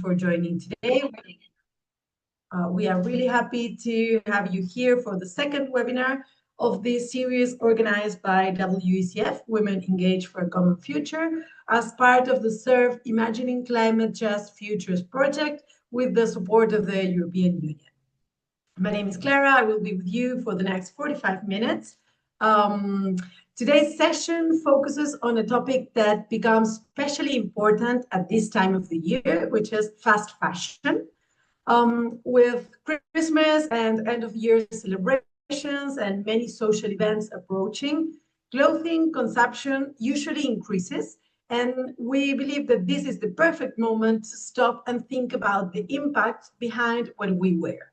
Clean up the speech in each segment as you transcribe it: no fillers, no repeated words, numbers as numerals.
for joining today. We are really happy to have you here for the second webinar of this series organized by WECF, Women Engaged for a Common Future, as part of the SURF Imagining Climate Just Futures project with the support of the European Union. My name is Clara. I will be with you for the next 45 minutes. Today's session focuses on a topic that becomes especially important at this time of the year, which is fast fashion. With Christmas and end-of-year celebrations and many social events approaching, clothing consumption usually increases, and we believe that this is the perfect moment to stop and think about the impact behind what we wear.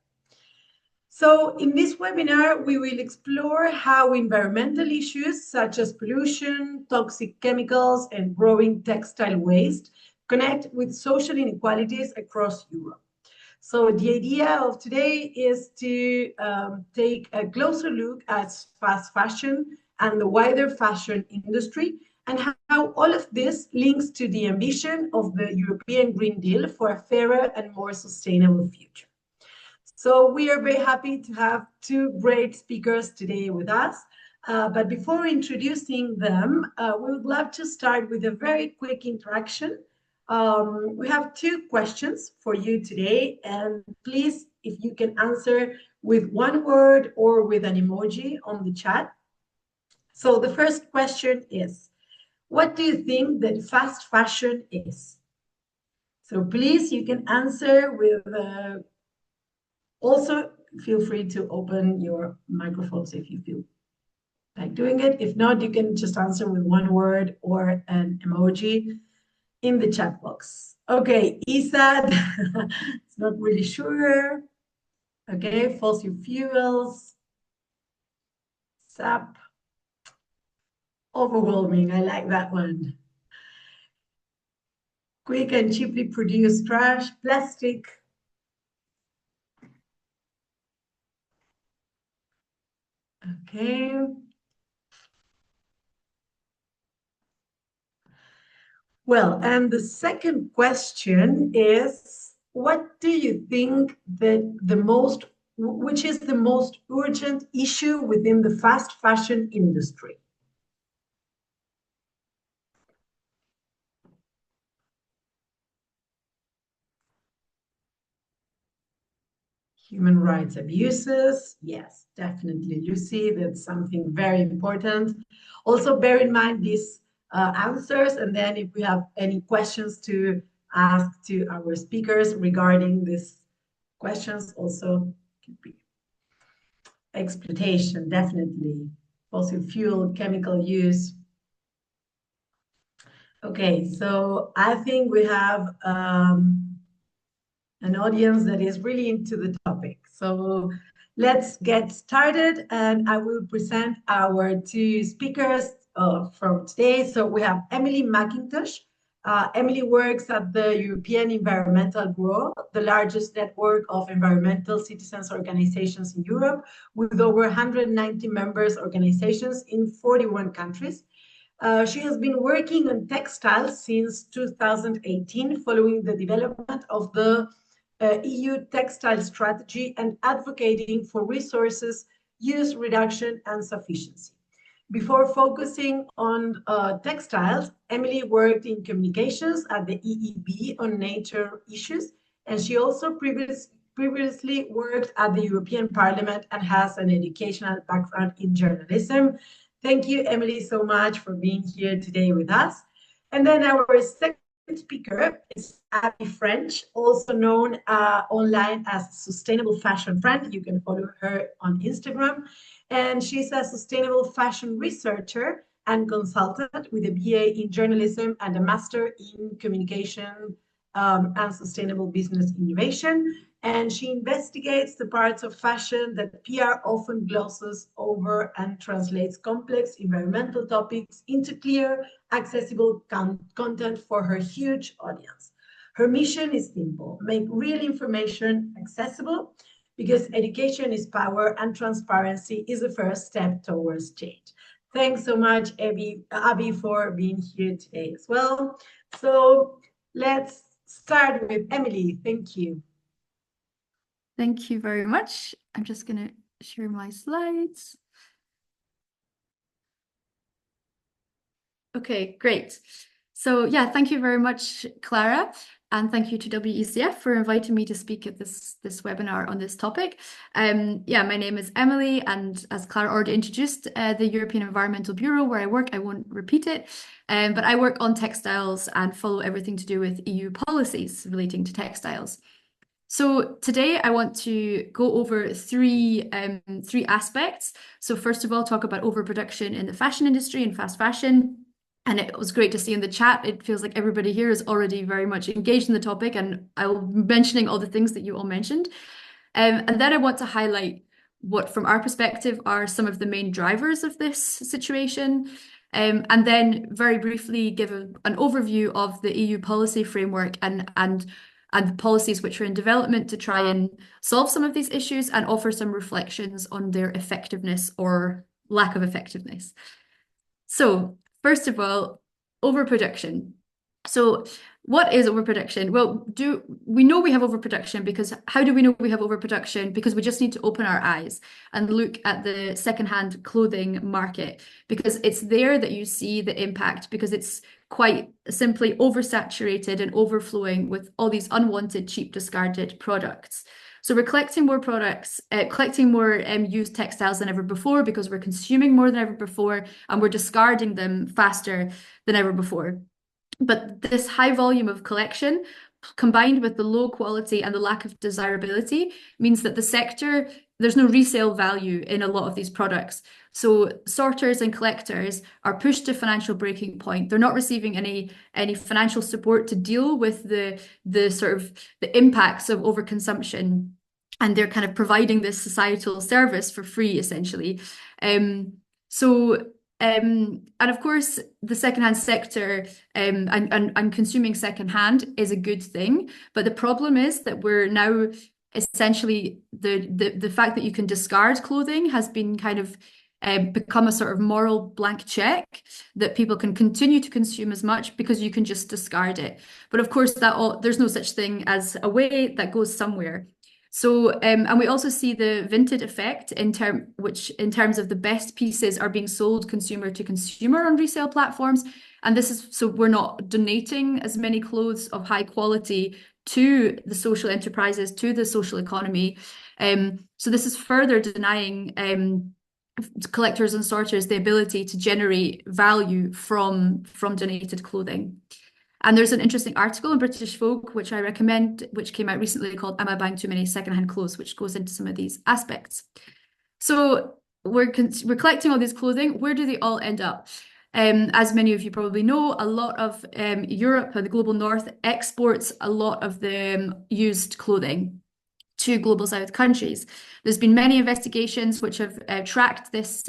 So in this webinar, we will explore how environmental issues such as pollution, toxic chemicals, and growing textile waste connect with social inequalities across Europe. So the idea of today is to take a closer look at fast fashion and the wider fashion industry and how all of this links to the ambition of the European Green Deal for a fairer and more sustainable future. So we are very happy to have two great speakers today with us. But before introducing them, we would love to start with a very quick interaction. We have two questions for you today, and please, if you can answer with one word or with an emoji on the chat. So the first question is, what do you think that fast fashion is? So please, you can answer with, also feel free to open your microphones if you feel like doing it. If not, you can just answer with one word or an emoji in the chat box. Okay, Isa, it's not really sure. Okay, fossil fuels, SAP, overwhelming, I like that one. Quick and cheaply produced trash, plastic. Okay. Well, and the second question is, what do you think that which is the most urgent issue within the fast fashion industry? Human rights abuses, yes, definitely, Lucy, that's something very important. Also bear in mind these answers, and then if we have any questions to ask to our speakers regarding these questions, also could be exploitation, definitely, fossil fuel, chemical use. Okay, so I think we have an audience that is really into the topic. So let's get started, and I will present our two speakers from today. So we have Emily Macintosh. Emily works at the European Environmental Bureau, the largest network of environmental citizens organizations in Europe, with over 190 members organizations in 41 countries. She has been working on textiles since 2018, following the development of the EU textile strategy and advocating for resources, use reduction, and sufficiency. Before focusing on textiles, Emily worked in communications at the EEB on nature issues, and she also previously worked at the European Parliament and has an educational background in journalism. Thank you, Emily, so much for being here today with us. And then our second speaker is Abby French, also known online as Sustainable Fashion Friend. You can follow her on Instagram. And she's a sustainable fashion researcher and consultant with a BA in journalism and a master in communication and sustainable business innovation. And she investigates the parts of fashion that PR often glosses over and translates complex environmental topics into clear, accessible content for her huge audience. Her mission is simple: make real information accessible, because education is power and transparency is the first step towards change. Thanks so much, Abby, for being here today as well. So let's start with Emily. Thank you. Thank you very much. I'm just going to share my slides. Okay, great. So yeah, thank you very much, Clara. And thank you to WECF for inviting me to speak at this webinar on this topic. Yeah, my name is Emily, and as Clara already introduced, the European Environmental Bureau where I work, I won't repeat it, but I work on textiles and follow everything to do with EU policies relating to textiles. So today I want to go over three aspects. So first of all, talk about overproduction in the fashion industry and fast fashion. And it was great to see in the chat. It feels like everybody here is already very much engaged in the topic, and I'll be mentioning all the things that you all mentioned. And then I want to highlight what, from our perspective, are some of the main drivers of this situation. And then very briefly give an overview of the EU policy framework and the policies which are in development to try and solve some of these issues and offer some reflections on their effectiveness or lack of effectiveness. So first of all, overproduction. So what is overproduction? Well, we know we have overproduction because how do we know we have overproduction? Because we just need to open our eyes and look at the secondhand clothing market, because it's there that you see the impact, because it's quite simply oversaturated and overflowing with all these unwanted, cheap, discarded products. So we're collecting more products, collecting more used textiles than ever before because we're consuming more than ever before, and we're discarding them faster than ever before. But this high volume of collection, combined with the low quality and the lack of desirability, means that the sector, there's no resale value in a lot of these products. So sorters and collectors are pushed to financial breaking point. They're not receiving any financial support to deal with the sort of the impacts of overconsumption, and they're kind of providing this societal service for free, essentially. And of course, the secondhand sector and consuming secondhand is a good thing. But the problem is that we're now essentially the fact that you can discard clothing has been kind of become a sort of moral blank check that people can continue to consume as much because you can just discard it. But of course, there's no such thing as a way that goes somewhere. So, and we also see the vintage effect in terms of the best pieces are being sold consumer to consumer on resale platforms. And this is so we're not donating as many clothes of high quality to the social enterprises, to the social economy. So this is further denying collectors and sorters the ability to generate value from donated clothing. And there's an interesting article in British Vogue, which I recommend, which came out recently, called Am I Buying Too Many Secondhand Clothes, which goes into some of these aspects. So we're collecting all these clothing. Where do they all end up? As many of you probably know, a lot of Europe and the global north exports a lot of the used clothing to global south countries. There's been many investigations which have tracked this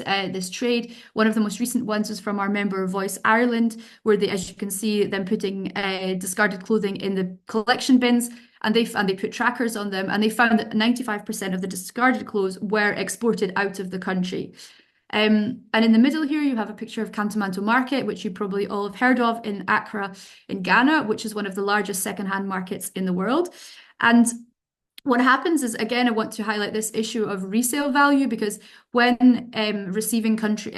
trade. One of the most recent ones was from our member Voice Ireland, where they, as you can see, them putting discarded clothing in the collection bins, and they put trackers on them, and they found that 95% of the discarded clothes were exported out of the country. And in the middle here, you have a picture of Kantamanto Market, which you probably all have heard of, in Accra, in Ghana, which is one of the largest secondhand markets in the world. And what happens is, again, I want to highlight this issue of resale value, because when receiving countries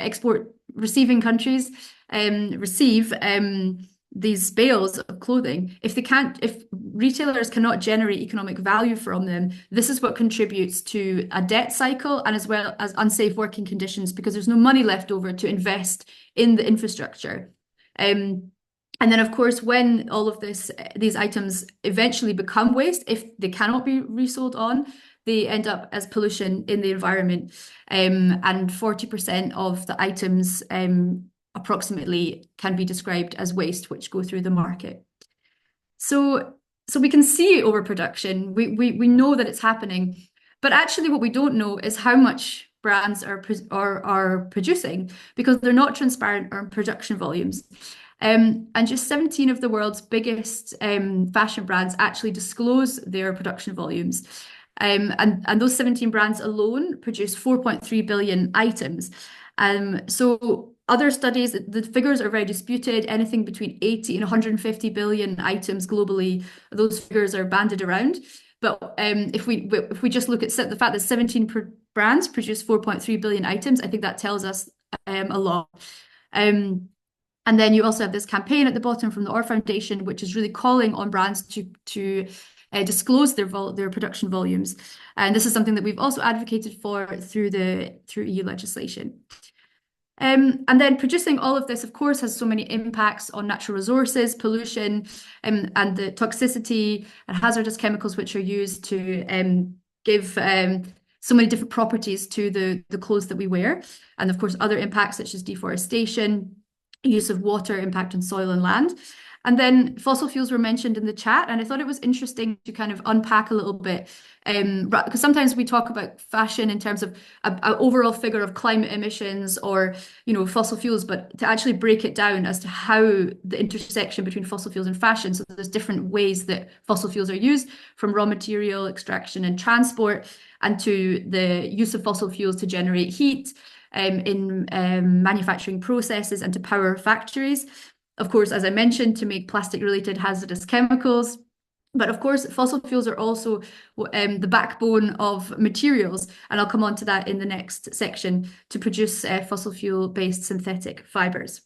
receive these bales of clothing, if retailers cannot generate economic value from them, this is what contributes to a debt cycle and as well as unsafe working conditions, because there's no money left over to invest in the infrastructure. And then, of course, when all of these items eventually become waste, if they cannot be resold on, they end up as pollution in the environment. And 40% of the items approximately can be described as waste, which go through the market. So we can see overproduction. We know that it's happening, but actually what we don't know is how much brands are producing, because they're not transparent on production volumes. And just 17 of the world's biggest fashion brands actually disclose their production volumes. And those 17 brands alone produce 4.3 billion items. So other studies, the figures are very disputed, anything between 80 and 150 billion items globally, those figures are banded around. But if we just look at the fact that 17 brands produce 4.3 billion items, I think that tells us a lot. And then you also have this campaign at the bottom from the Or Foundation, which is really calling on brands to disclose their production volumes. And this is something that we've also advocated for through EU legislation. And then producing all of this, of course, has so many impacts on natural resources, pollution, and the toxicity and hazardous chemicals which are used to give so many different properties to the clothes that we wear. And of course, other impacts such as deforestation, use of water, impact on soil and land. And then fossil fuels were mentioned in the chat, and I thought it was interesting to kind of unpack a little bit, because sometimes we talk about fashion in terms of an overall figure of climate emissions or, fossil fuels, but to actually break it down as to how the intersection between fossil fuels and fashion. So there's different ways that fossil fuels are used, from raw material extraction and transport, and to the use of fossil fuels to generate heat in manufacturing processes and to power factories. Of course, as I mentioned, to make plastic-related hazardous chemicals. But of course, fossil fuels are also the backbone of materials, and I'll come on to that in the next section, to produce fossil fuel-based synthetic fibers.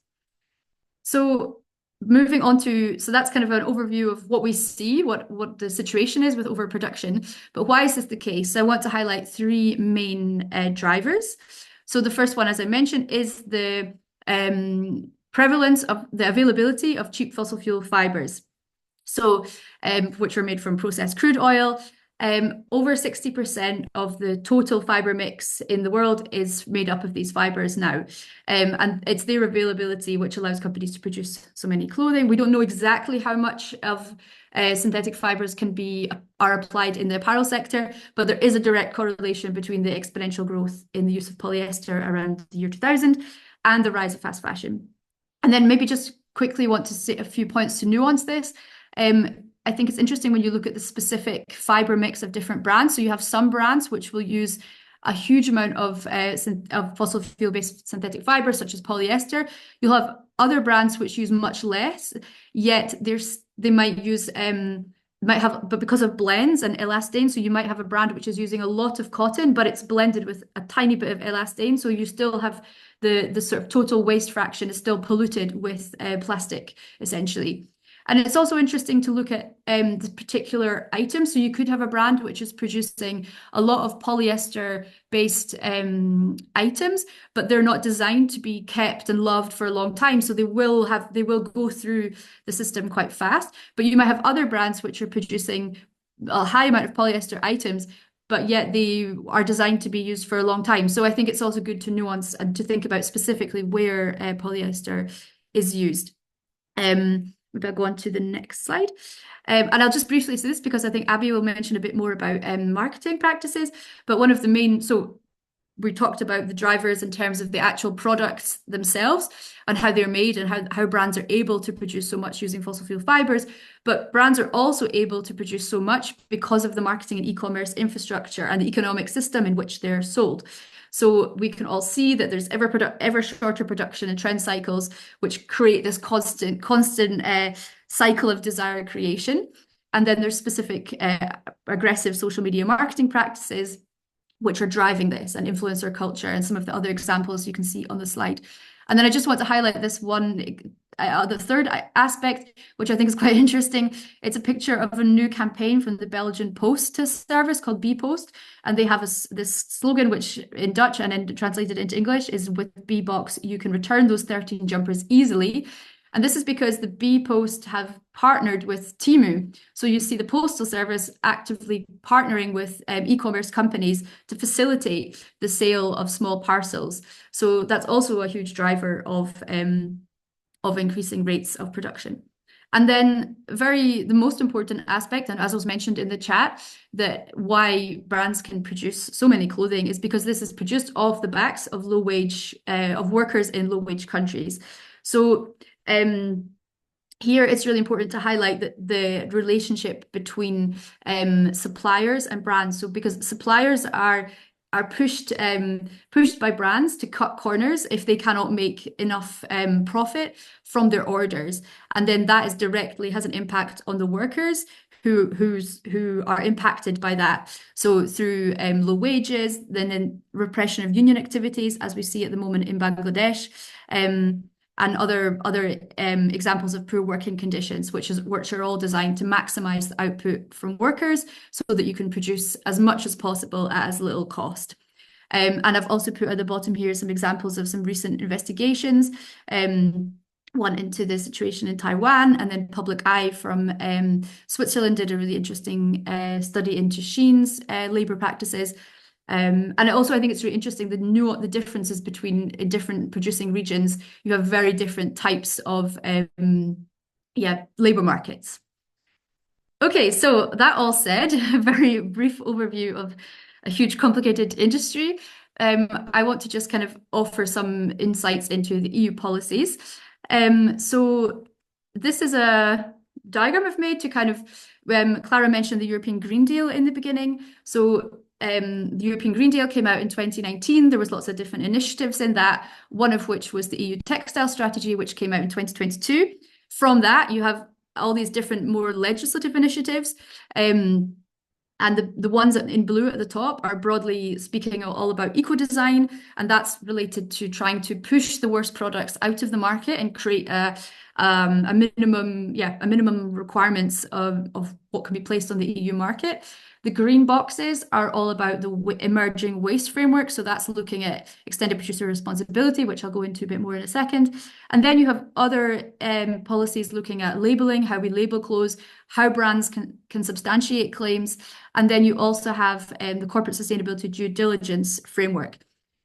So moving on so that's kind of an overview of what we see, what the situation is with overproduction. But why is this the case? I want to highlight three main drivers. So the first one, as I mentioned, is the prevalence of the availability of cheap fossil fuel fibers. So, which are made from processed crude oil. Over 60% of the total fiber mix in the world is made up of these fibers now. And it's their availability which allows companies to produce so many clothing. We don't know exactly how much of synthetic fibers are applied in the apparel sector, but there is a direct correlation between the exponential growth in the use of polyester around the year 2000 and the rise of fast fashion. And then maybe just quickly want to say a few points to nuance this. I think it's interesting when you look at the specific fiber mix of different brands. So you have some brands which will use a huge amount of fossil fuel-based synthetic fibers, such as polyester. You'll have other brands which use much less, yet they might use but because of blends and elastane, so you might have a brand which is using a lot of cotton, but it's blended with a tiny bit of elastane, so you still have the sort of total waste fraction is still polluted with plastic, essentially. And it's also interesting to look at the particular item. So you could have a brand which is producing a lot of polyester-based items, but they're not designed to be kept and loved for a long time. So they will go through the system quite fast. But you might have other brands which are producing a high amount of polyester items, but yet they are designed to be used for a long time. So I think it's also good to nuance and to think about specifically where polyester is used. Maybe I'll go on to the next slide. And I'll just briefly say this because I think Abby will mention a bit more about marketing practices. But one of the main, so we talked about the drivers in terms of the actual products themselves and how they're made and how brands are able to produce so much using fossil fuel fibers. But brands are also able to produce so much because of the marketing and e-commerce infrastructure and the economic system in which they're sold. So we can all see that there's ever shorter production and trend cycles, which create this constant cycle of desire creation. And then there's specific aggressive social media marketing practices, which are driving this, and influencer culture, and some of the other examples you can see on the slide. And then I just want to highlight this one, the third aspect, which I think is quite interesting. It's a picture of a new campaign from the Belgian post service called bpost. And they have this slogan, which in Dutch and then translated into English is, "With bbox, you can return those 13 jumpers easily." And this is because the bpost have partnered with Temu. So you see the postal service actively partnering with e-commerce companies to facilitate the sale of small parcels. So that's also a huge driver of increasing rates of production. And then the most important aspect, and as was mentioned in the chat, that why brands can produce so many clothing is because this is produced off the backs of of workers in low-wage countries. So here it's really important to highlight the relationship between suppliers and brands. So because suppliers are are pushed by brands to cut corners if they cannot make enough profit from their orders, and then that is directly has an impact on the workers who are impacted by that. So through low wages, then repression of union activities, as we see at the moment in Bangladesh, and other examples of poor working conditions, which are all designed to maximize the output from workers so that you can produce as much as possible at as little cost. And I've also put at the bottom here some examples of some recent investigations. One into the situation in Taiwan, and then Public Eye from Switzerland did a really interesting study into Shein's labour practices. And also, I think it's really interesting the differences between different producing regions. You have very different types of labour markets. Okay, so that all said, a very brief overview of a huge complicated industry. I want to just kind of offer some insights into the EU policies. So this is a diagram I've made to kind of, Clara mentioned the European Green Deal in the beginning. So the European Green Deal came out in 2019. There was lots of different initiatives in that, one of which was the EU Textile Strategy, which came out in 2022. From that, you have all these different more legislative initiatives. And the ones in blue at the top are broadly speaking all about eco-design, and that's related to trying to push the worst products out of the market and create a minimum requirements of what can be placed on the EU market. The green boxes are all about the emerging waste framework. So that's looking at extended producer responsibility, which I'll go into a bit more in a second. And then you have other policies looking at labeling, how we label clothes, how brands can substantiate claims. And then you also have the corporate sustainability due diligence framework.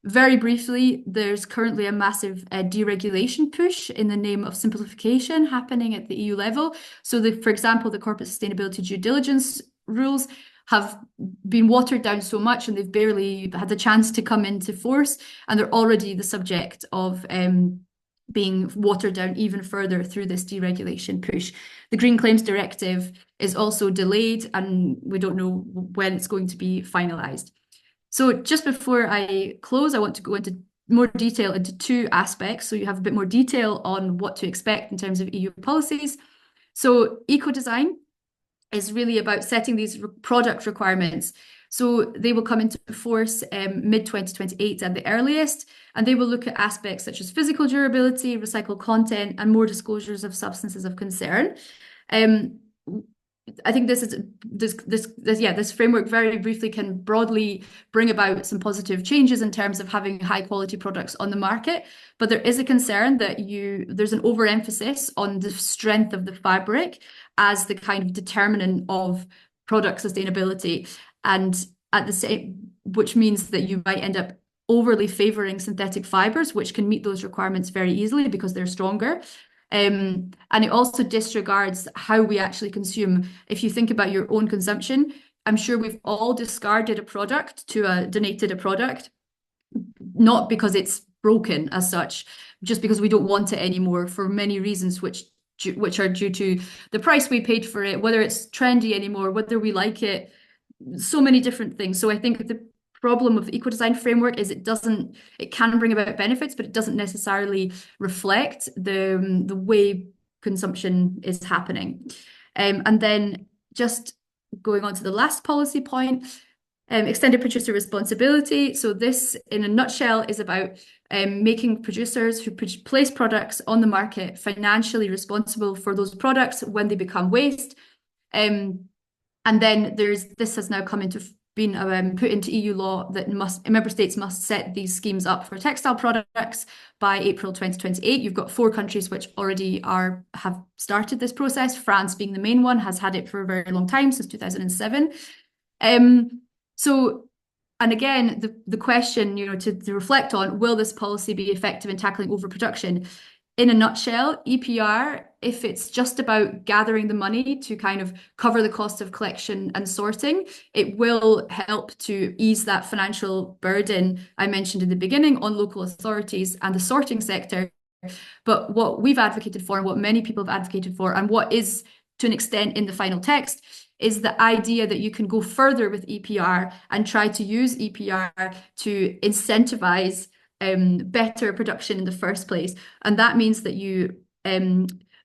Very briefly, there's currently a massive deregulation push in the name of simplification happening at the EU level. So, for example, the corporate sustainability due diligence rules have been watered down so much and they've barely had the chance to come into force, and they're already the subject of being watered down even further through this deregulation push. The Green Claims Directive is also delayed and we don't know when it's going to be finalised. So just before I close, I want to go into more detail into two aspects, so you have a bit more detail on what to expect in terms of EU policies. So eco-design is really about setting these product requirements. So they will come into force mid-2028 at the earliest, and they will look at aspects such as physical durability, recycled content, and more disclosures of substances of concern. I think this framework very briefly can broadly bring about some positive changes in terms of having high quality products on the market, but there is a concern that there's an overemphasis on the strength of the fabric as the kind of determinant of product sustainability, and at the same, which means that you might end up overly favoring synthetic fibers, which can meet those requirements very easily because they're stronger. And it also disregards how we actually consume. If you think about your own consumption, I'm sure we've all discarded a product donated a product, not because it's broken as such, just because we don't want it anymore for many reasons, which are due to the price we paid for it, whether it's trendy anymore, whether we like it, so many different things. So I think the problem of the eco-design framework is it can bring about benefits, but it doesn't necessarily reflect the way consumption is happening. And then just going on to the last policy point, extended producer responsibility. So this, in a nutshell, is about making producers who place products on the market financially responsible for those products when they become waste. And then this has now come into been put into EU law that member states must set these schemes up for textile products by April 2028. You've got 4 countries which already have started this process. France, being the main one, has had it for a very long time, since 2007. So, and again, the question, to reflect on, will this policy be effective in tackling overproduction? In a nutshell, EPR, if it's just about gathering the money to kind of cover the cost of collection and sorting, it will help to ease that financial burden I mentioned in the beginning on local authorities and the sorting sector. But what we've advocated for, and what many people have advocated for, and what is to an extent in the final text, is the idea that you can go further with EPR and try to use EPR to incentivize better production in the first place. And that means that you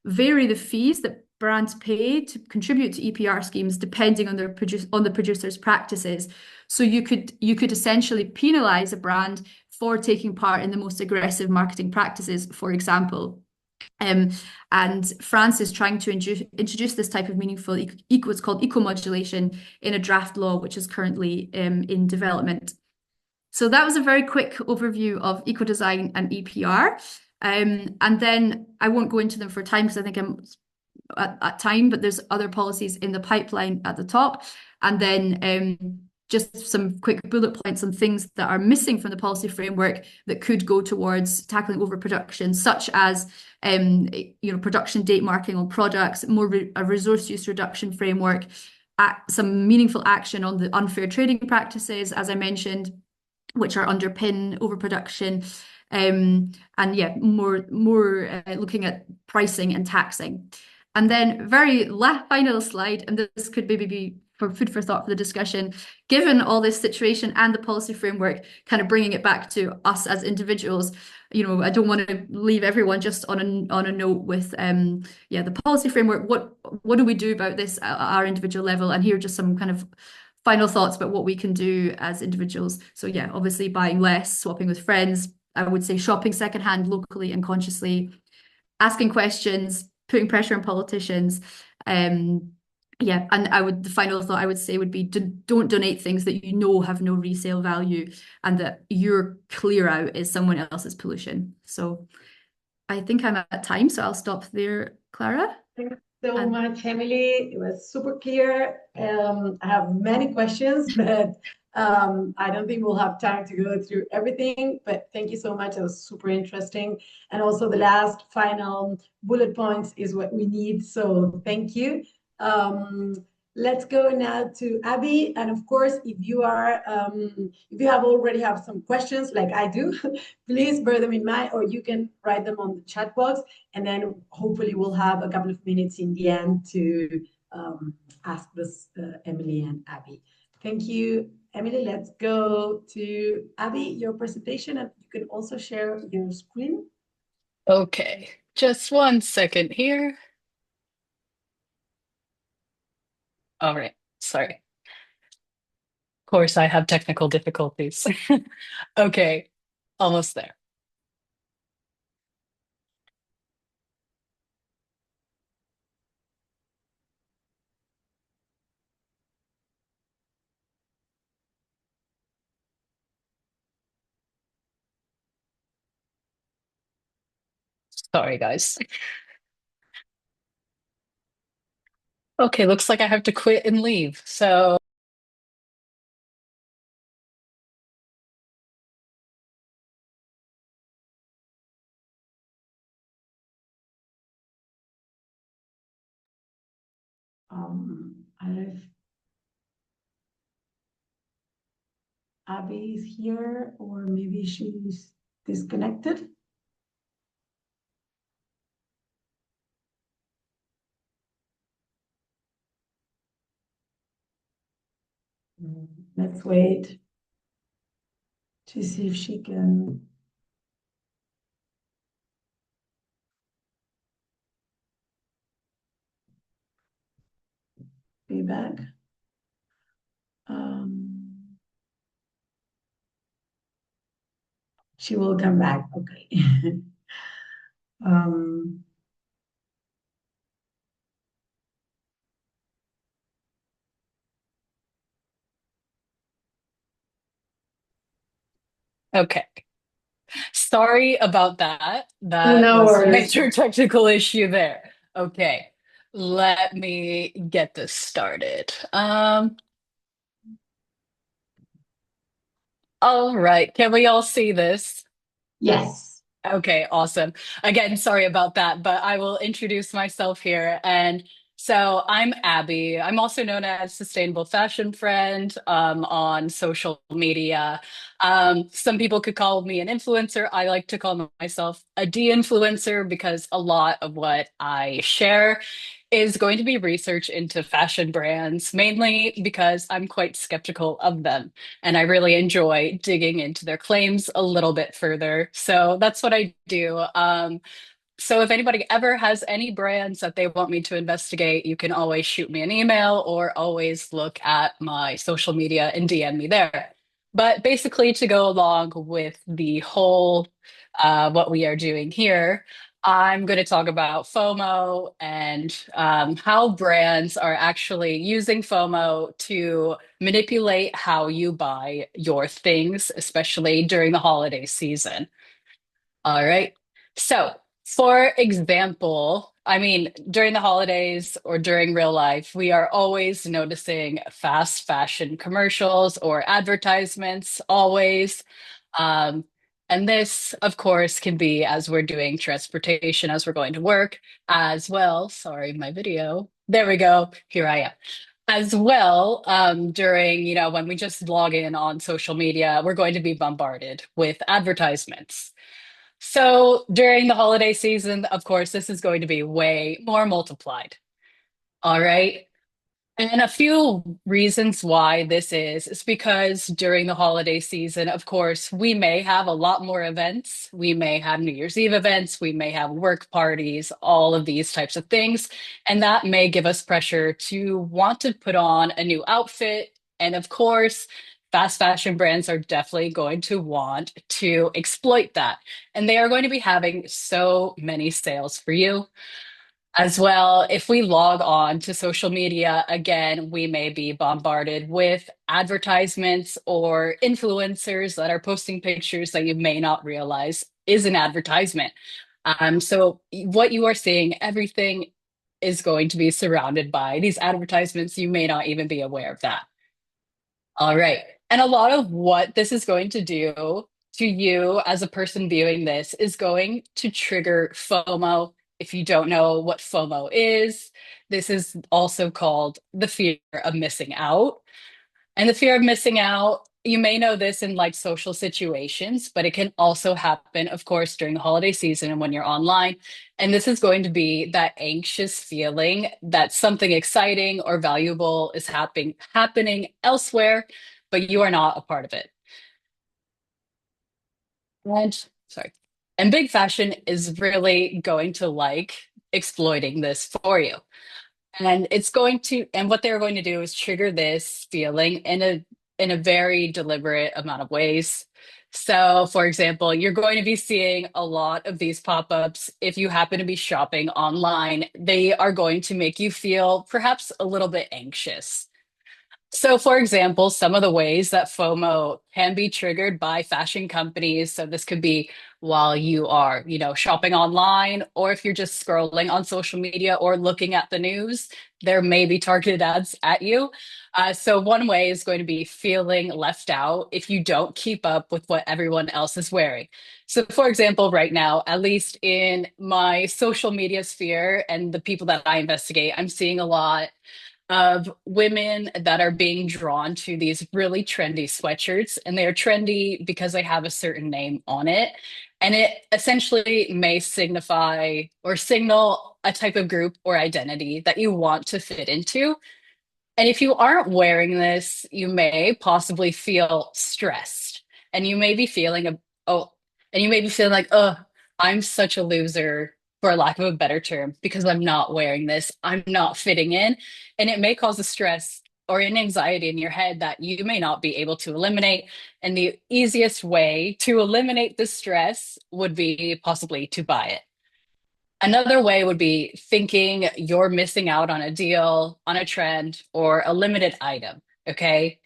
vary the fees that brands pay to contribute to EPR schemes depending on their the producer's practices. So you could essentially penalize a brand for taking part in the most aggressive marketing practices, for example. And France is trying to introduce this type of meaningful what's called eco-modulation in a draft law, which is currently in development. So that was a very quick overview of eco-design and EPR. And then I won't go into them for time because I think I'm at time, but there's other policies in the pipeline at the top. And then just some quick bullet points on things that are missing from the policy framework that could go towards tackling overproduction, such as production date marking on products, a resource use reduction framework, some meaningful action on the unfair trading practices, as I mentioned, which are underpin overproduction, and yeah, more looking at pricing and taxing. And then final slide, and this could maybe be for food for thought for the discussion, given all this situation and the policy framework, kind of bringing it back to us as individuals, I don't want to leave everyone just on a note with the policy framework. What do we do about this at our individual level? And here are just some kind of final thoughts about what we can do as individuals. So yeah, obviously buying less, swapping with friends. I would say shopping secondhand locally and consciously, asking questions, putting pressure on politicians. And the final thought I would say would be don't donate things that you know have no resale value and that your clear out is someone else's pollution. So I think I'm at time, so I'll stop there, Clara. Thanks so much, Emily. It was super clear. I have many questions, but I don't think we'll have time to go through everything, but thank you so much. It was super interesting. And also the last final bullet points is what we need. So thank you. Let's go now to Abby. And of course, if you already have some questions like I do, please bear them in mind, or you can write them on the chat box. And then hopefully we'll have a couple of minutes in the end to ask this Emily and Abby. Thank you, Emily. Let's go to Abby, your presentation, and you can also share your screen. Okay, just 1 second here. All right, sorry. Of course, I have technical difficulties. Okay, almost there. Sorry, guys. Okay, looks like I have to quit and leave. So I don't know if Abby is here or maybe she's disconnected. Let's wait to see if she can be back. She will come back. Okay. okay. Sorry about that. That No was a worries. major technical issue there. Okay, let me get this started. All right, can we all see this? Yes. Okay, awesome. Again, sorry about that, but I will introduce myself here. And so I'm Abby. I'm also known as Sustainable Fashion Friend on social media. Some people could call me an influencer. I like to call myself a de-influencer because a lot of what I share is going to be research into fashion brands, mainly because I'm quite skeptical of them. And I really enjoy digging into their claims a little bit further. So that's what I do. So if anybody ever has any brands that they want me to investigate, you can always shoot me an email or always look at my social media and DM me there. But basically, to go along with the whole what we are doing here, I'm going to talk about FOMO and how brands are actually using FOMO to manipulate how you buy your things, especially during the holiday season. All right. So, for example, I mean, during the holidays or during real life, we are always noticing fast fashion commercials or advertisements, always. Um, and this, of course, can be as we're doing transportation, as we're going to work, as well. Sorry, my video. There we go. Here I am. As well, during, when we just log in on social media, we're going to be bombarded with advertisements. So during the holiday season, of course, this is going to be way more multiplied. All right. And a few reasons why this is because during the holiday season, of course, we may have a lot more events. We may have New Year's Eve events. We may have work parties, all of these types of things. And that may give us pressure to want to put on a new outfit. And of course, fast fashion brands are definitely going to want to exploit that. And they are going to be having so many sales for you. As well, if we log on to social media, again, we may be bombarded with advertisements or influencers that are posting pictures that you may not realize is an advertisement. So what you are seeing, everything is going to be surrounded by these advertisements. You may not even be aware of that. All right. And a lot of what this is going to do to you as a person viewing this is going to trigger FOMO. If you don't know what FOMO is, this is also called the fear of missing out. And the fear of missing out, you may know this in like social situations, but it can also happen, of course, during the holiday season and when you're online. And this is going to be that anxious feeling that something exciting or valuable is happening elsewhere, but you are not a part of it. And sorry. And big fashion is really going to like exploiting this for you. And what they're going to do is trigger this feeling in a very deliberate amount of ways. So, for example, you're going to be seeing a lot of these pop-ups. If you happen to be shopping online, they are going to make you feel perhaps a little bit anxious. So, for example, some of the ways that FOMO can be triggered by fashion companies. So, this could be while you are, shopping online, or if you're just scrolling on social media or looking at the news, there may be targeted ads at you. So, one way is going to be feeling left out if you don't keep up with what everyone else is wearing. So, for example, right now, at least in my social media sphere and the people that I investigate, I'm seeing a lot of women that are being drawn to these really trendy sweatshirts, and they are trendy because they have a certain name on it. And it essentially may signify or signal a type of group or identity that you want to fit into. And if you aren't wearing this, you may possibly feel stressed, and you may be feeling oh, and you may be feeling like, oh, I'm such a loser, for lack of a better term, because I'm not wearing this. I'm not fitting in. And it may cause a stress or an anxiety in your head that you may not be able to eliminate. And the easiest way to eliminate the stress would be possibly to buy it. Another way would be thinking you're missing out on a deal, on a trend, or a limited item. Okay.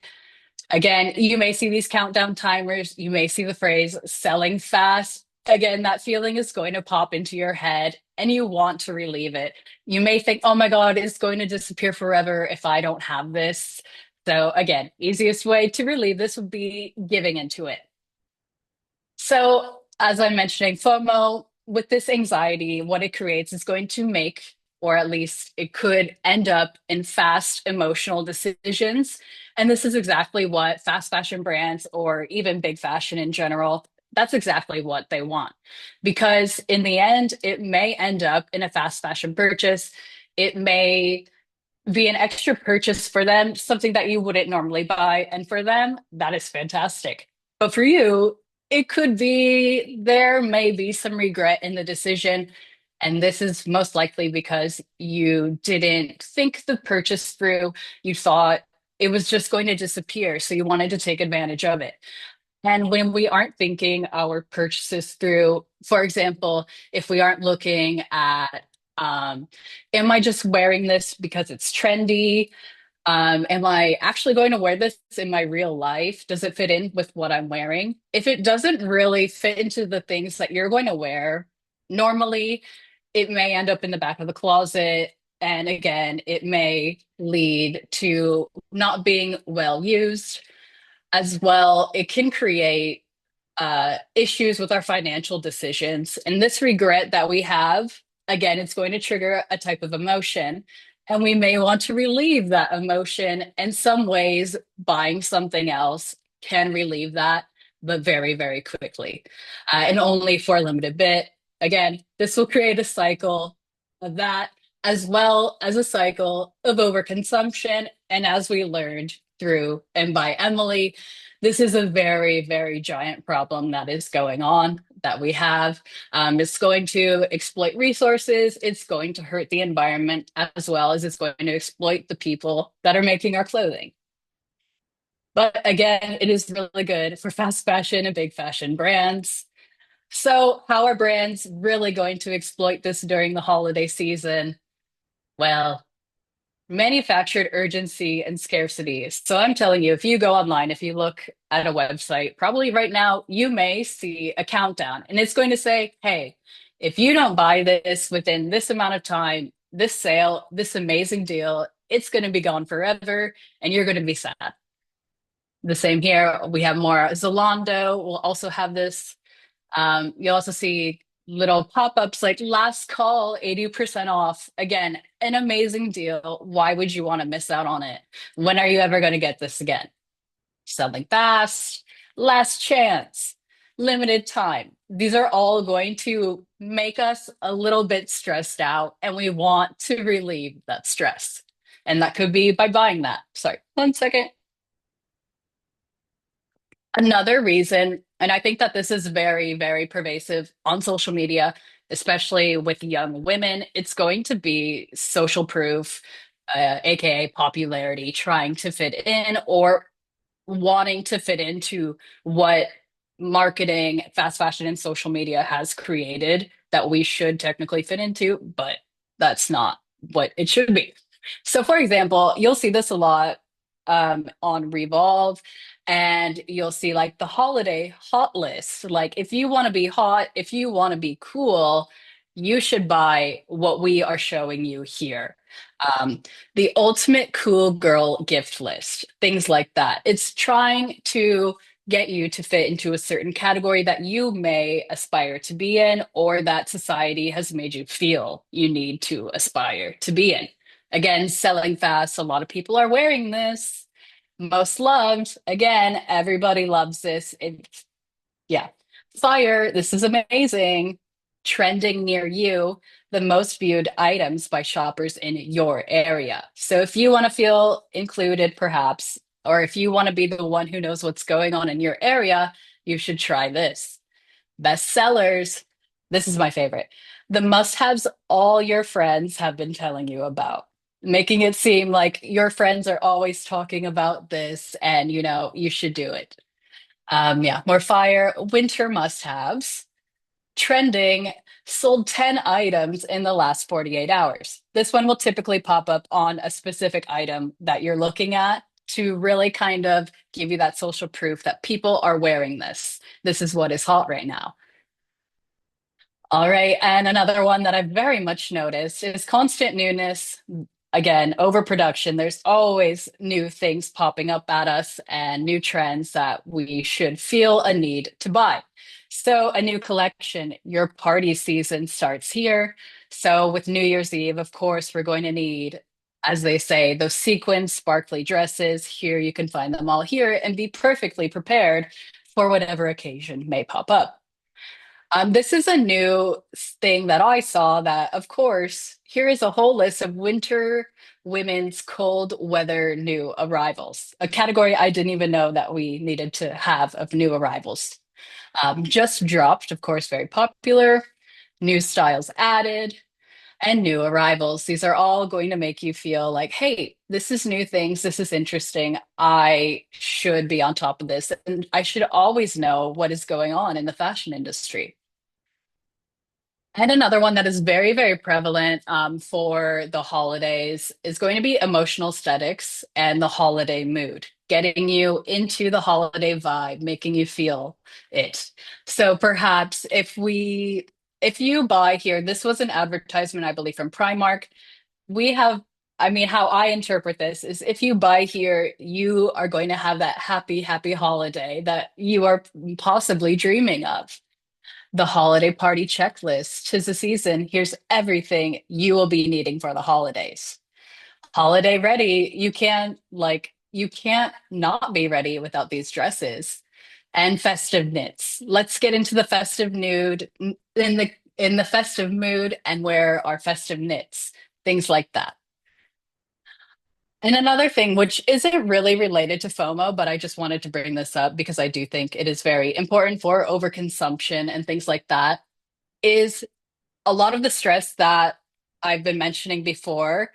Again, you may see these countdown timers. You may see the phrase selling fast. Again, that feeling is going to pop into your head and you want to relieve it. You may think, oh my God, it's going to disappear forever if I don't have this. So, again, easiest way to relieve this would be giving into it. So, as I'm mentioning, FOMO, with this anxiety, what it creates is going to make, or at least it could end up in fast emotional decisions. And this is exactly what fast fashion brands or even big fashion in general, that's exactly what they want. Because in the end, it may end up in a fast fashion purchase. It may be an extra purchase for them, something that you wouldn't normally buy. And for them, that is fantastic. But for you, it could be there may be some regret in the decision. And this is most likely because you didn't think the purchase through. You thought it was just going to disappear. So you wanted to take advantage of it. And when we aren't thinking our purchases through, for example, if we aren't looking at, am I just wearing this because it's trendy? Am I actually going to wear this in my real life? Does it fit in with what I'm wearing? If it doesn't really fit into the things that you're going to wear, normally it may end up in the back of the closet. And again, it may lead to not being well used as well. It can create issues with our financial decisions. And this regret that we have, again, it's going to trigger a type of emotion. And we may want to relieve that emotion. In some ways, buying something else can relieve that, but very, very quickly, and only for a limited bit. Again, this will create a cycle of that, as well as a cycle of overconsumption. And as we learned through and by Emily, this is a very, very giant problem that is going on that we have. It's going to exploit resources. It's going to hurt the environment as well as it's going to exploit the people that are making our clothing. But again, it is really good for fast fashion and big fashion brands. So how are brands really going to exploit this during the holiday season? Well, manufactured urgency and scarcity. So I'm telling you, if you go online, if you look at a website, probably right now, you may see a countdown and it's going to say, hey, if you don't buy this within this amount of time, this sale, this amazing deal, it's going to be gone forever and you're going to be sad. The same here. We have more. Zalando will also have this. You'll also see little pop-ups like last call 80% off. Again, an amazing deal. Why would you want to miss out on it? When are you ever going to get this again? Selling fast, last chance, limited time. These are all going to make us a little bit stressed out, and we want to relieve that stress. And that could be by buying that. Sorry, 1 second. Another reason, and I think that this is very, very pervasive on social media, especially with young women, it's going to be social proof, aka popularity, trying to fit in or wanting to fit into what marketing, fast fashion, and social media has created that we should technically fit into, but that's not what it should be. So, for example, you'll see this a lot on Revolve, and you'll see like the holiday hot list. Like, if you want to be hot, if you want to be cool, you should buy what we are showing you here. The ultimate cool girl gift list, things like that. It's trying to get you to fit into a certain category that you may aspire to be in, or that society has made you feel you need to aspire to be in. Again, selling fast. A lot of people are wearing this. Most loved. Again, everybody loves this. Yeah. Fire. This is amazing. Trending near you, the most viewed items by shoppers in your area. So if you want to feel included, perhaps, or if you want to be the one who knows what's going on in your area, you should try this. Best sellers. This is my favorite. The must-haves all your friends have been telling you about, making it seem like your friends are always talking about this and you should do it. Yeah, more fire. Winter must-haves. Trending, sold 10 items in the last 48 hours. This one will typically pop up on a specific item that you're looking at to really kind of give you that social proof that people are wearing this. This is what is hot right now. All right, and another one that I've very much noticed is constant newness. Again, overproduction. There's always new things popping up at us and new trends that we should feel a need to buy. So a new collection, your party season starts here. So with New Year's Eve, of course, we're going to need, as they say, those sequin sparkly dresses. Here you can find them all here and be perfectly prepared for whatever occasion may pop up. This is a new thing that I saw that, of course, here is a whole list of winter women's cold weather new arrivals, a category I didn't even know that we needed to have of new arrivals. Just dropped, of course, very popular, new styles added, and new arrivals. These are all going to make you feel like, hey, this is new things. This is interesting. I should be on top of this. And I should always know what is going on in the fashion industry. And another one that is very, very prevalent for the holidays is going to be emotional aesthetics and the holiday mood, getting you into the holiday vibe, making you feel it. So perhaps if you buy here, this was an advertisement, I believe, from Primark. We have, I mean, how I interpret this is if you buy here, you are going to have that happy, happy holiday that you are possibly dreaming of. The holiday party checklist. 'Tis the season. Here's everything you will be needing for the holidays. Holiday ready. You can't not be ready without these dresses. And festive knits. Let's get into the festive nude in the festive mood and wear our festive knits. Things like that. And another thing, which isn't really related to FOMO, but I just wanted to bring this up because I do think it is very important for overconsumption and things like that, is a lot of the stress that I've been mentioning before,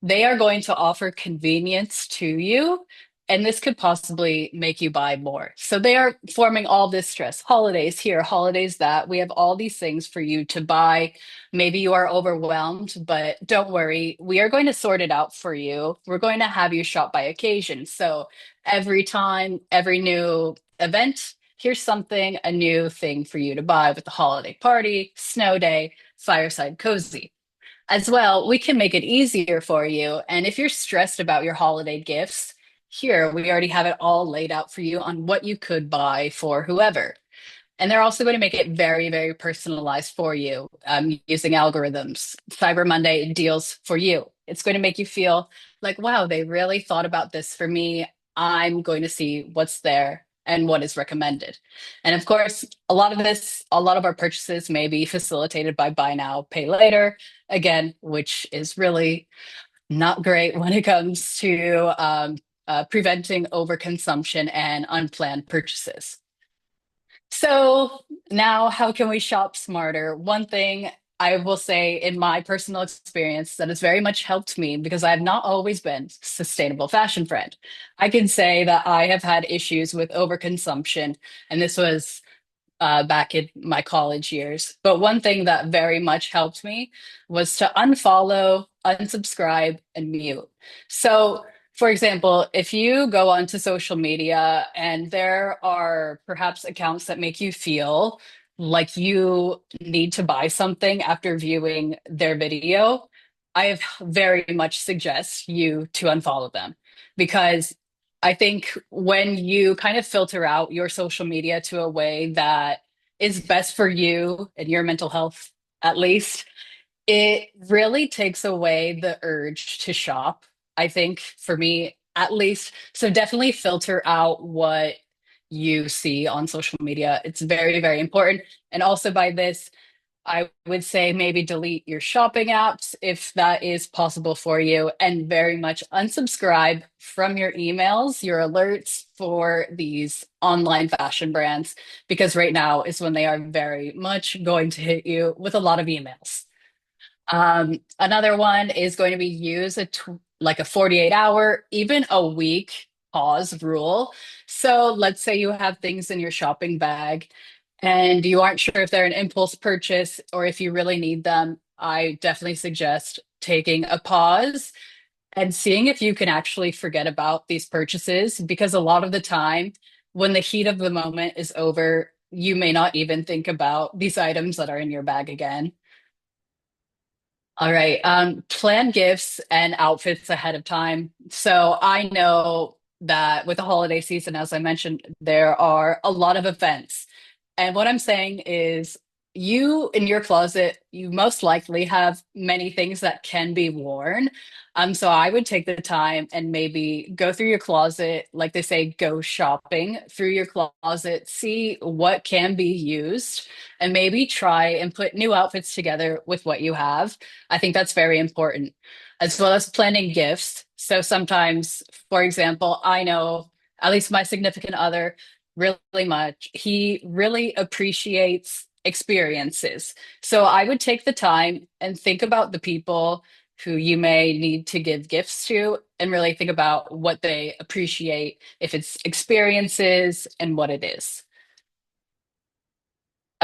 they are going to offer convenience to you, and this could possibly make you buy more. So they are forming all this stress. Holidays here, holidays that. We have all these things for you to buy. Maybe you are overwhelmed, but don't worry. We are going to sort it out for you. We're going to have you shop by occasion. So every time, every new event, here's something, a new thing for you to buy with the holiday party, snow day, fireside cozy. As well, we can make it easier for you. And if you're stressed about your holiday gifts, here we already have it all laid out for you on what you could buy for whoever. And they're also going to make it very, very personalized for you using algorithms. Cyber Monday deals for you. It's going to make you feel like, wow, they really thought about this for me. I'm going to see what's there and what is recommended. And of course, a lot of our purchases may be facilitated by buy now, pay later, again, which is really not great when it comes to preventing overconsumption and unplanned purchases. So now, how can we shop smarter? One thing I will say in my personal experience that has very much helped me because I have not always been sustainable fashion friend. I can say that I have had issues with overconsumption, and this was back in my college years. But one thing that very much helped me was to unfollow, unsubscribe, and mute. So, for example, if you go onto social media and there are perhaps accounts that make you feel like you need to buy something after viewing their video, I very much suggest you to unfollow them because I think when you kind of filter out your social media to a way that is best for you and your mental health, at least, it really takes away the urge to shop. I think for me, at least. So definitely filter out what you see on social media. It's very, very important. And also by this, I would say maybe delete your shopping apps if that is possible for you, and very much unsubscribe from your emails, your alerts for these online fashion brands, because right now is when they are very much going to hit you with a lot of emails. Another one is going to be use like a 48-hour, even a week pause rule. So let's say you have things in your shopping bag and you aren't sure if they're an impulse purchase or if you really need them. I definitely suggest taking a pause and seeing if you can actually forget about these purchases, because a lot of the time, when the heat of the moment is over, you may not even think about these items that are in your bag again. All right. Plan gifts and outfits ahead of time. So I know that with the holiday season, as I mentioned, there are a lot of events. And what I'm saying is you in your closet, you most likely have many things that can be worn. So I would take the time and maybe go through your closet, like they say, go shopping through your closet, see what can be used, and maybe try and put new outfits together with what you have. I think that's very important, as well as planning gifts. So sometimes, for example, I know at least my significant other really much. He really appreciates experiences. So I would take the time and think about the people who you may need to give gifts to and really think about what they appreciate, if it's experiences and what it is.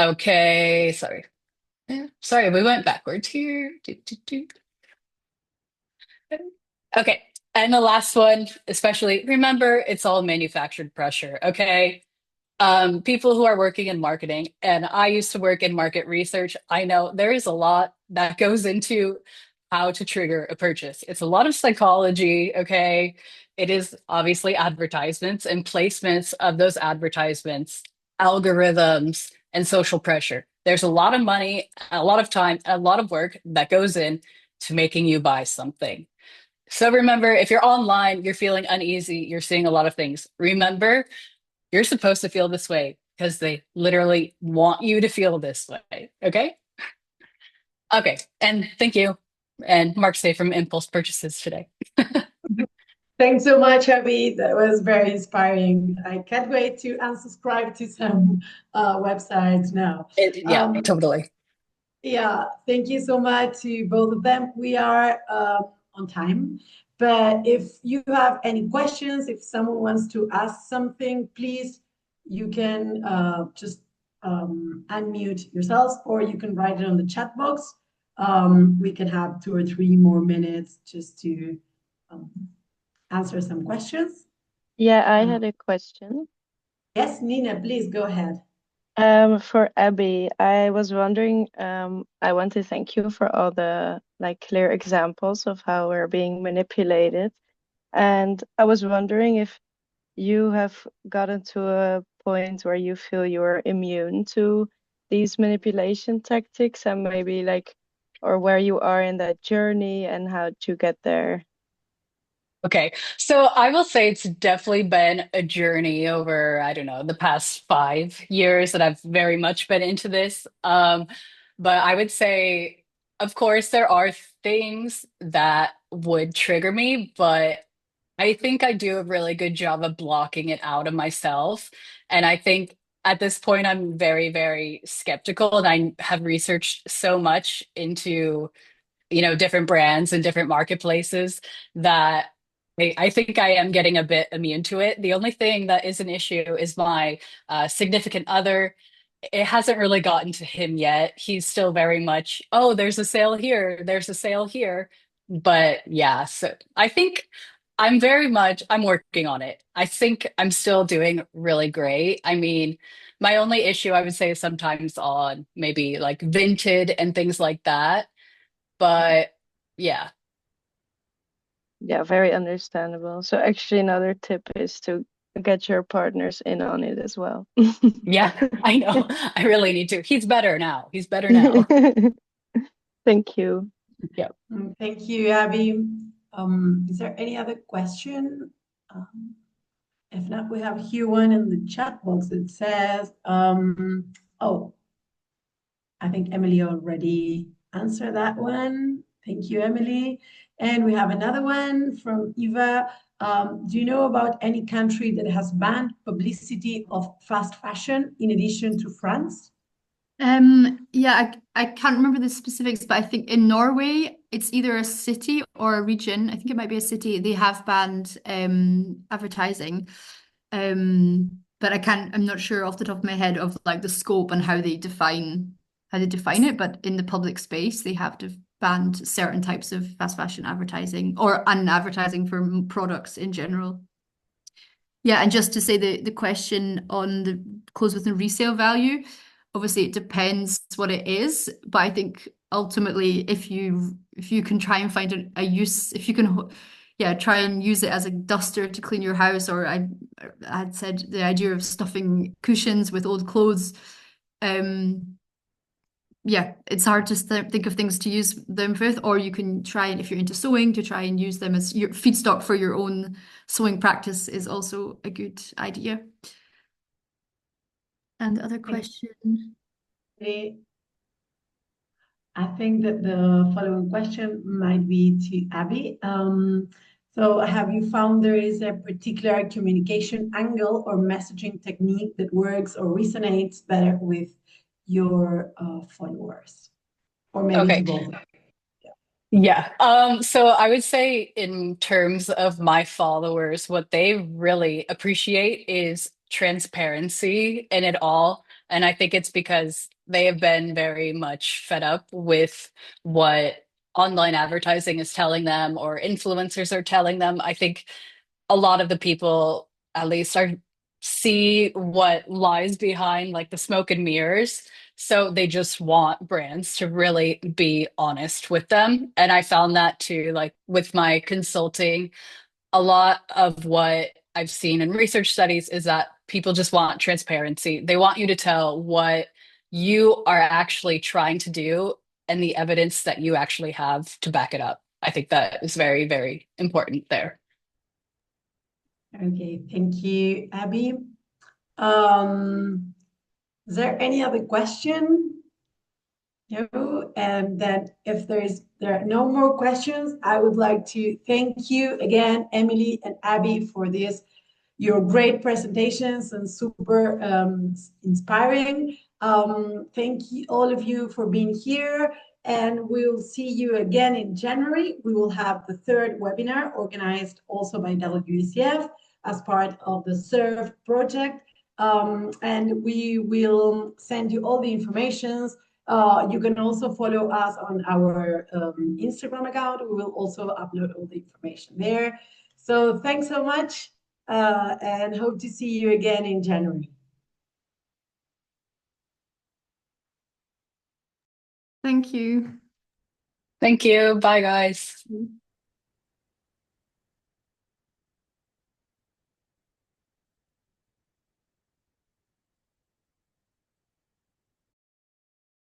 Okay, sorry. Sorry, we went backwards here. Okay. And the last one, especially remember, it's all manufactured pressure. Okay. People who are working in marketing, and I used to work in market research. I know there is a lot that goes into how to trigger a purchase. It's a lot of psychology, okay? It is obviously advertisements and placements of those advertisements, algorithms, and social pressure. There's a lot of money, a lot of time, a lot of work that goes in to making you buy something. So remember, if you're online, you're feeling uneasy, you're seeing a lot of things. Remember, you're supposed to feel this way because they literally want you to feel this way. Okay. Okay. And thank you. And Mark Say from Impulse Purchases today. Thanks so much, Abby. That was very inspiring. I can't wait to unsubscribe to some websites now. Yeah, totally. Yeah, thank you so much to both of them. We are on time, but if you have any questions, if someone wants to ask something, please, you can just unmute yourselves, or you can write it on the chat box. We can have 2 or 3 more minutes just to um, answer some questions. Yeah, I had a question. Yes, Nina, please go ahead. For Abby, I was wondering, I want to thank you for all the clear examples of how we're being manipulated. And I was wondering if you have gotten to a point where you feel you're immune to these manipulation tactics, and maybe or where you are in that journey and how to get there. Okay. So I will say it's definitely been a journey over, I don't know, the past 5 years that I've very much been into this. But I would say, of course, there are things that would trigger me, but I think I do a really good job of blocking it out of myself. And I think at this point, I'm very, very skeptical, and I have researched so much into different brands and different marketplaces that I think I am getting a bit immune to it. The only thing that is an issue is my significant other. It hasn't really gotten to him yet. He's still very much, oh, there's a sale here, there's a sale here. But yeah, so I think I'm working on it. I think I'm still doing really great. I mean, my only issue I would say is sometimes on maybe like Vinted and things like that. But yeah. Yeah, very understandable. So actually another tip is to get your partners in on it as well. Yeah, I know. I really need to. He's better now. He's better now. Thank you. Yeah. Thank you, Abby. Is there any other question? If not, we have here one in the chat box. It says, oh, I think Emily already answered that one. Thank you, Emily. And we have another one from Eva. Do you know about any country that has banned publicity of fast fashion in addition to France? Yeah, I can't remember the specifics, but I think in Norway it's either a city or a region. I think it might be a city. They have banned advertising. But I'm not sure off the top of my head of like the scope and how they define it, but in the public space they have banned certain types of fast fashion advertising and advertising for products in general. Yeah, and just to say the question on the clothes within resale value, obviously it depends what it is, but I think ultimately if you can try and find a use, if you can try and use it as a duster to clean your house, or I had said the idea of stuffing cushions with old clothes, yeah, it's hard to think of things to use them with, or you can try, and if you're into sewing, to try and use them as your feedstock for your own sewing practice is also a good idea. And the other question. I think that the following question might be to Abby. So have you found there is a particular communication angle or messaging technique that works or resonates better with your followers? Or maybe to Okay. both. Yeah. So I would say in terms of my followers, what they really appreciate is transparency in it all. And I think it's because they have been very much fed up with what online advertising is telling them or influencers are telling them. I think a lot of the people at least are see what lies behind like the smoke and mirrors, so they just want brands to really be honest with them. And I found that too, like with my consulting, a lot of what I've seen in research studies is that people just want transparency. They want you to tell what you are actually trying to do and the evidence that you actually have to back it up. I think that is very, very important there. Okay, thank you, Abby. Is there any other question? No, and then if there are no more questions, I would like to thank you again, Emily and Abby, for your great presentations and super inspiring. Thank you, all of you, for being here, and we'll see you again in January. We will have the third webinar organized also by WECF as part of the SERVE project, and we will send you all the informations. You can also follow us on our Instagram account. We will also upload all the information there. So thanks so much, and hope to see you again in January. Thank you. Thank you. Bye, guys.